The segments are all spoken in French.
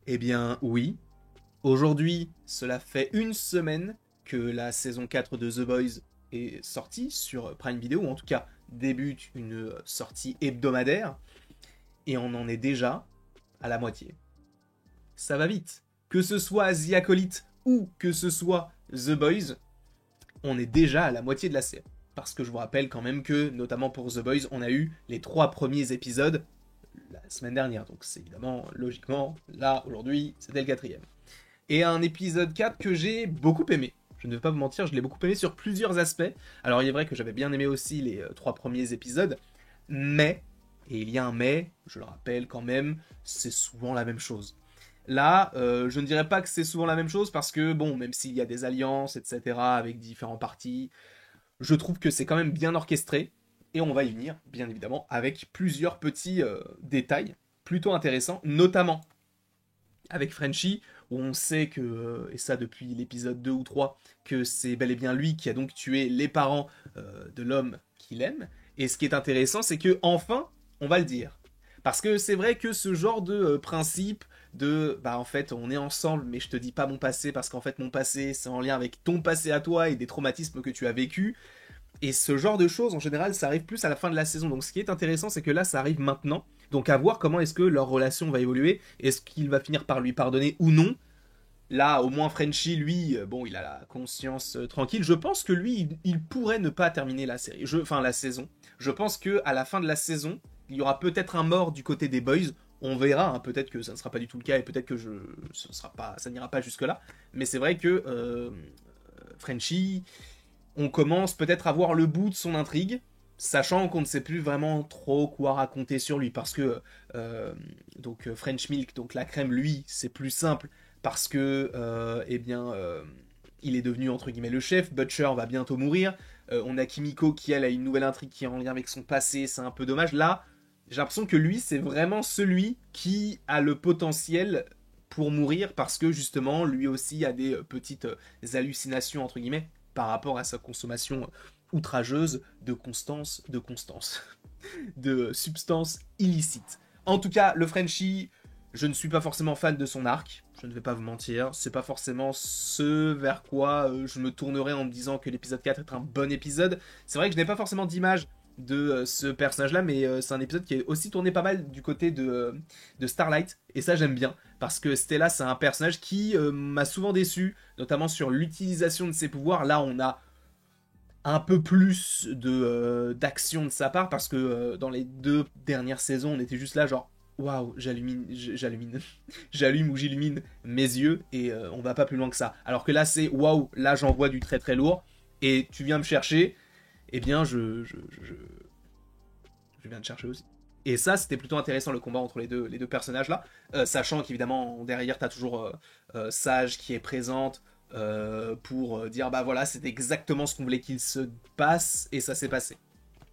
Eh bien oui, aujourd'hui cela fait une semaine que la saison 4 de The Boys est sortie sur Prime Video, ou en tout cas débute une sortie hebdomadaire, et on en est déjà à la moitié. Ça va vite. Que ce soit The Acolyte ou que ce soit The Boys, on est déjà à la moitié de la série. Parce que je vous rappelle quand même que, notamment pour The Boys, on a eu les 3 premiers épisodes la semaine dernière. Donc c'est évidemment, logiquement, là, aujourd'hui, c'était le quatrième. Et un épisode 4 que j'ai beaucoup aimé. Je ne vais pas vous mentir, je l'ai beaucoup aimé sur plusieurs aspects. Alors il est vrai que j'avais bien aimé aussi les 3 premiers épisodes, mais, et il y a un mais, je le rappelle quand même, c'est souvent la même chose. Là, je ne dirais pas que c'est souvent la même chose parce que, bon, même s'il y a des alliances, etc., avec différents partis, je trouve que c'est quand même bien orchestré. Et on va y venir, bien évidemment, avec plusieurs petits détails plutôt intéressants, notamment avec Frenchie, où on sait que, et ça depuis l'épisode 2 ou 3, que c'est bel et bien lui qui a donc tué les parents de l'homme qu'il aime. Et ce qui est intéressant, c'est que enfin, on va le dire. Parce que c'est vrai que ce genre de principe de bah en fait on est ensemble mais je te dis pas mon passé parce qu'en fait mon passé c'est en lien avec ton passé à toi et des traumatismes que tu as vécu, et ce genre de choses, en général, ça arrive plus à la fin de la saison. Donc ce qui est intéressant, c'est que là, ça arrive maintenant. Donc à voir comment est-ce que leur relation va évoluer. Est-ce qu'il va finir par lui pardonner ou non. Là, au moins, Frenchie, lui, bon, il a la conscience tranquille. Je pense que lui, il pourrait ne pas terminer la série. Enfin, la saison. Je pense que à la fin de la saison, il y aura peut-être un mort du côté des Boys. On verra, hein, peut-être que ça ne sera pas du tout le cas et peut-être que ça n'ira pas jusque-là. Mais c'est vrai que Frenchie, on commence peut-être à voir le bout de son intrigue, sachant qu'on ne sait plus vraiment trop quoi raconter sur lui, parce que French Milk, donc la crème, lui, c'est plus simple, parce que il est devenu entre guillemets le chef. Butcher va bientôt mourir. On a Kimiko qui elle a une nouvelle intrigue qui est en lien avec son passé, c'est un peu dommage. Là, j'ai l'impression que lui, c'est vraiment celui qui a le potentiel pour mourir parce que justement, lui aussi a des petites hallucinations entre guillemets par rapport à sa consommation outrageuse de de substances illicites. En tout cas, le Frenchie, je ne suis pas forcément fan de son arc, je ne vais pas vous mentir, c'est pas forcément ce vers quoi je me tournerais en me disant que l'épisode 4 est un bon épisode. C'est vrai que je n'ai pas forcément d'image de ce personnage-là, mais c'est un épisode qui est aussi tourné pas mal du côté de Starlight, et ça j'aime bien, parce que Stella c'est un personnage qui m'a souvent déçu, notamment sur l'utilisation de ses pouvoirs. Là on a un peu plus d'action de sa part, parce que dans les 2 dernières saisons on était juste là genre waouh, j'allume ou j'illumine mes yeux et on va pas plus loin que ça. Alors que là c'est waouh, là j'envoie du très très lourd et tu viens me chercher, eh bien je viens te chercher aussi. Et ça, c'était plutôt intéressant le combat entre les deux personnages là, sachant qu'évidemment derrière t'as toujours Sage qui est présente pour dire bah voilà, c'est exactement ce qu'on voulait qu'il se passe et ça s'est passé.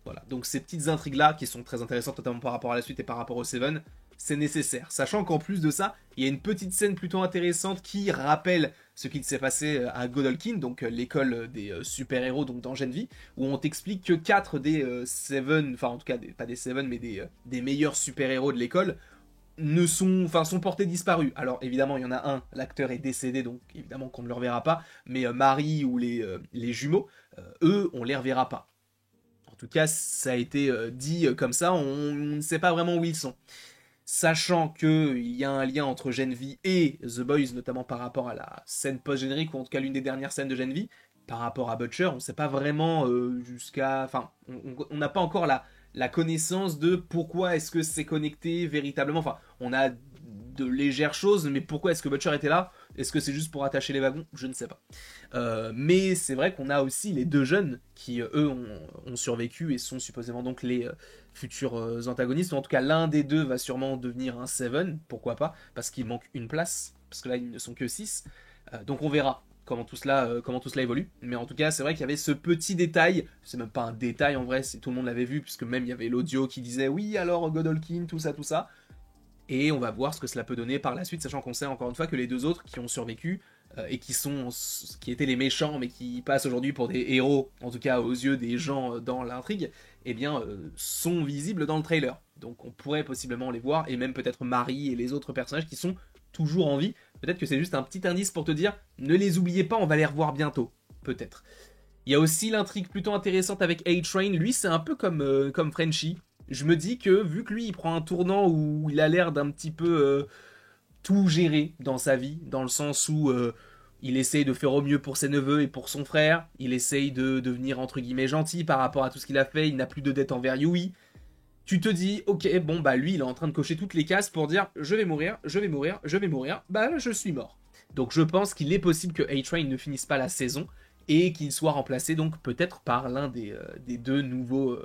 Voilà, donc ces petites intrigues là qui sont très intéressantes notamment par rapport à la suite et par rapport au Seven, c'est nécessaire. Sachant qu'en plus de ça, il y a une petite scène plutôt intéressante qui rappelle ce qu'il s'est passé à Godolkin, donc l'école des super-héros, donc dans Gen V, où on t'explique que 4 des Seven, enfin en tout cas pas des Seven, mais des meilleurs super-héros de l'école, sont portés disparus. Alors évidemment, il y en a un, l'acteur est décédé, donc évidemment qu'on ne le reverra pas, mais Marie ou les jumeaux, eux, on les reverra pas. En tout cas, ça a été dit comme ça, on ne sait pas vraiment où ils sont. Sachant qu'il y a un lien entre Gen V et The Boys, notamment par rapport à la scène post-générique, ou en tout cas l'une des dernières scènes de Gen V, par rapport à Butcher, on ne sait pas vraiment jusqu'à... Enfin, on n'a pas encore la connaissance de pourquoi est-ce que c'est connecté véritablement. Enfin, on a de légères choses, mais pourquoi est-ce que Butcher était là? Est-ce que c'est juste pour attacher les wagons? Je ne sais pas. Mais c'est vrai qu'on a aussi les 2 jeunes qui, eux, ont survécu et sont supposément donc les futurs antagonistes. Ou en tout cas, l'un des 2 va sûrement devenir un Seven, pourquoi pas, parce qu'il manque une place, parce que là, ils ne sont que 6. Donc on verra comment tout cela évolue. Mais en tout cas, c'est vrai qu'il y avait ce petit détail, c'est même pas un détail en vrai, tout le monde l'avait vu, puisque même il y avait l'audio qui disait oui, alors Godolkin, tout ça, tout ça. Et on va voir ce que cela peut donner par la suite, sachant qu'on sait encore une fois que les 2 autres qui ont survécu et qui étaient les méchants, mais qui passent aujourd'hui pour des héros, en tout cas aux yeux des gens dans l'intrigue, eh bien, sont visibles dans le trailer. Donc on pourrait possiblement les voir, et même peut-être Marie et les autres personnages qui sont toujours en vie. Peut-être que c'est juste un petit indice pour te dire, ne les oubliez pas, on va les revoir bientôt. Peut-être. Il y a aussi l'intrigue plutôt intéressante avec A-Train. Lui, c'est un peu comme Frenchie. Je me dis que, vu que lui, il prend un tournant où il a l'air d'un petit peu tout gérer dans sa vie, dans le sens où il essaye de faire au mieux pour ses neveux et pour son frère. Il essaye de devenir, entre guillemets, gentil par rapport à tout ce qu'il a fait. Il n'a plus de dette envers Yui. Tu te dis, ok, bon, bah lui, il est en train de cocher toutes les cases pour dire, je vais mourir, je vais mourir, je vais mourir, bah je suis mort. Donc je pense qu'il est possible que A-Train ne finisse pas la saison et qu'il soit remplacé donc peut-être par l'un des deux nouveaux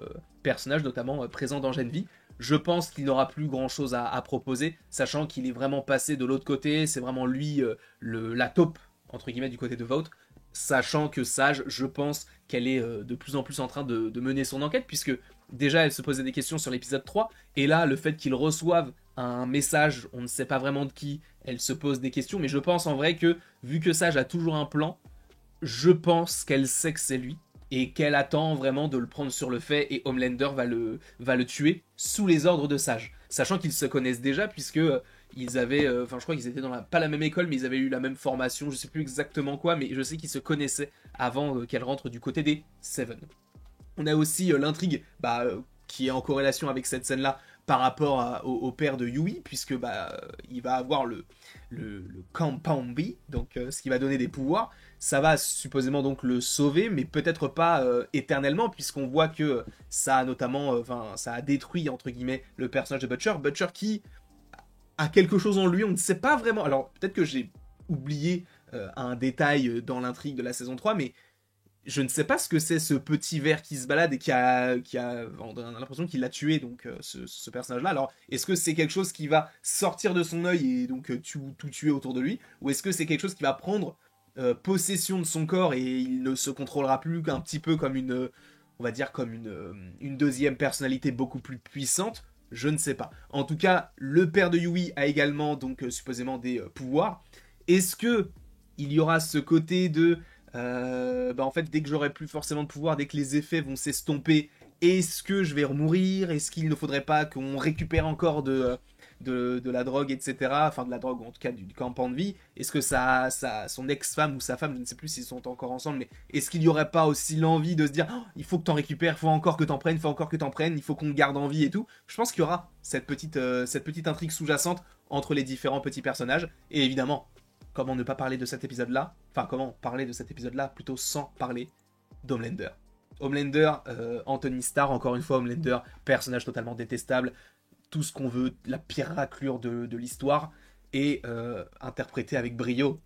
personnages, notamment présents dans Gen V. Je pense qu'il n'aura plus grand chose à proposer, sachant qu'il est vraiment passé de l'autre côté, c'est vraiment lui la taupe, entre guillemets, du côté de Vote, sachant que Sage, je pense qu'elle est de plus en plus en train de mener son enquête, puisque déjà elle se posait des questions sur l'épisode 3, et là, le fait qu'il reçoive un message, on ne sait pas vraiment de qui, elle se pose des questions, mais je pense en vrai que, vu que Sage a toujours un plan, je pense qu'elle sait que c'est lui, et qu'elle attend vraiment de le prendre sur le fait, et Homelander va le tuer sous les ordres de Sage. Sachant qu'ils se connaissent déjà, puisque ils avaient, je crois qu'ils étaient dans pas la même école, mais ils avaient eu la même formation, je sais plus exactement quoi, mais je sais qu'ils se connaissaient avant qu'elle rentre du côté des Seven. On a aussi l'intrigue qui est en corrélation avec cette scène-là par rapport au père de Yui, puisque il va avoir le Compound B, donc ce qui va donner des pouvoirs. Ça va supposément donc le sauver, mais peut-être pas éternellement, puisqu'on voit que ça a notamment, ça a détruit entre guillemets le personnage de Butcher. Butcher qui a quelque chose en lui, on ne sait pas vraiment. Alors peut-être que j'ai oublié un détail dans l'intrigue de la saison 3, mais je ne sais pas ce que c'est ce petit ver qui se balade et on a l'impression qu'il l'a tué, donc ce personnage-là. Alors, est-ce que c'est quelque chose qui va sortir de son œil et donc tout tuer autour de lui, ou est-ce que c'est quelque chose qui va prendre possession de son corps et il ne se contrôlera plus qu'un petit peu comme on va dire comme une deuxième personnalité beaucoup plus puissante? Je ne sais pas. En tout cas, le père de Yui a également donc supposément des pouvoirs. Est-ce que il y aura ce côté de en fait, dès que j'aurai plus forcément de pouvoir, dès que les effets vont s'estomper, est-ce que je vais remourir? Est-ce qu'il ne faudrait pas qu'on récupère encore de la drogue, etc. Enfin, de la drogue, ou en tout cas du campement de vie. Est-ce que son ex-femme ou sa femme, je ne sais plus s'ils sont encore ensemble, mais est-ce qu'il n'y aurait pas aussi l'envie de se dire, oh, il faut que t'en récupères, il faut encore que t'en prennes, il faut encore que t'en prennes, il faut qu'on te garde en vie et tout. Je pense qu'il y aura cette petite intrigue sous-jacente entre les différents petits personnages. Et évidemment, comment ne pas parler de cet épisode-là? Enfin, comment parler de cet épisode-là plutôt sans parler d'Homelander. Homelander, Anthony Starr, encore une fois, Homelander, personnage totalement détestable, tout ce qu'on veut, la pire raclure de l'histoire, et interprété avec brio.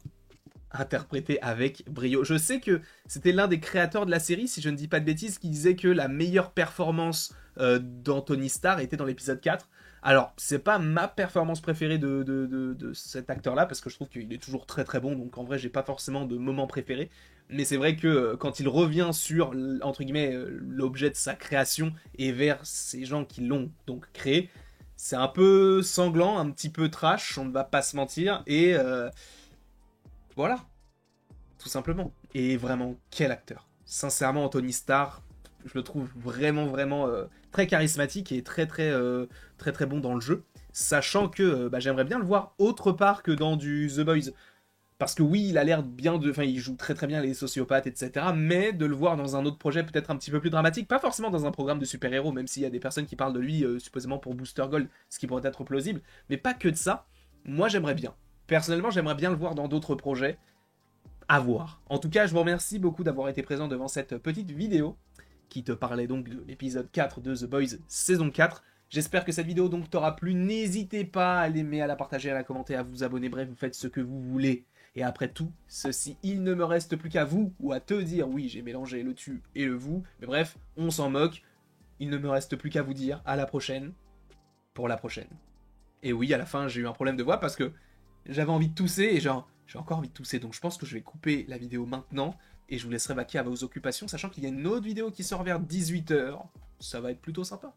Je sais que c'était l'un des créateurs de la série, si je ne dis pas de bêtises, qui disait que la meilleure performance d'Anthony Starr était dans l'épisode 4. Alors, c'est pas ma performance préférée de cet acteur-là, parce que je trouve qu'il est toujours très très bon, donc en vrai, j'ai pas forcément de moment préféré. Mais c'est vrai que quand il revient sur, entre guillemets, l'objet de sa création et vers ces gens qui l'ont donc créé, c'est un peu sanglant, un petit peu trash, on ne va pas se mentir, et voilà, tout simplement. Et vraiment, quel acteur. Sincèrement, Anthony Starr, je le trouve vraiment, vraiment très charismatique et très, très, très, très bon dans le jeu. Sachant que j'aimerais bien le voir autre part que dans du The Boys. Parce que oui, il a l'air bien de... Enfin, il joue très très bien les sociopathes, etc. Mais de le voir dans un autre projet peut-être un petit peu plus dramatique, pas forcément dans un programme de super-héros, même s'il y a des personnes qui parlent de lui supposément pour Booster Gold, ce qui pourrait être plausible. Mais pas que de ça. Moi, j'aimerais bien. Personnellement, j'aimerais bien le voir dans d'autres projets. À voir. En tout cas, je vous remercie beaucoup d'avoir été présent devant cette petite vidéo qui te parlait donc de l'épisode 4 de The Boys saison 4. J'espère que cette vidéo donc t'aura plu. N'hésitez pas à l'aimer, à la partager, à la commenter, à vous abonner. Bref, vous faites ce que vous voulez. Et après tout ceci, il ne me reste plus qu'à vous ou à te dire, oui, j'ai mélangé le tu et le vous. Mais bref, on s'en moque. Il ne me reste plus qu'à vous dire à la prochaine pour la prochaine. Et oui, à la fin, j'ai eu un problème de voix parce que j'avais envie de tousser et j'ai encore envie de tousser. Donc je pense que je vais couper la vidéo maintenant et je vous laisserai vaquer à vos occupations, sachant qu'il y a une autre vidéo qui sort vers 18h. Ça va être plutôt sympa.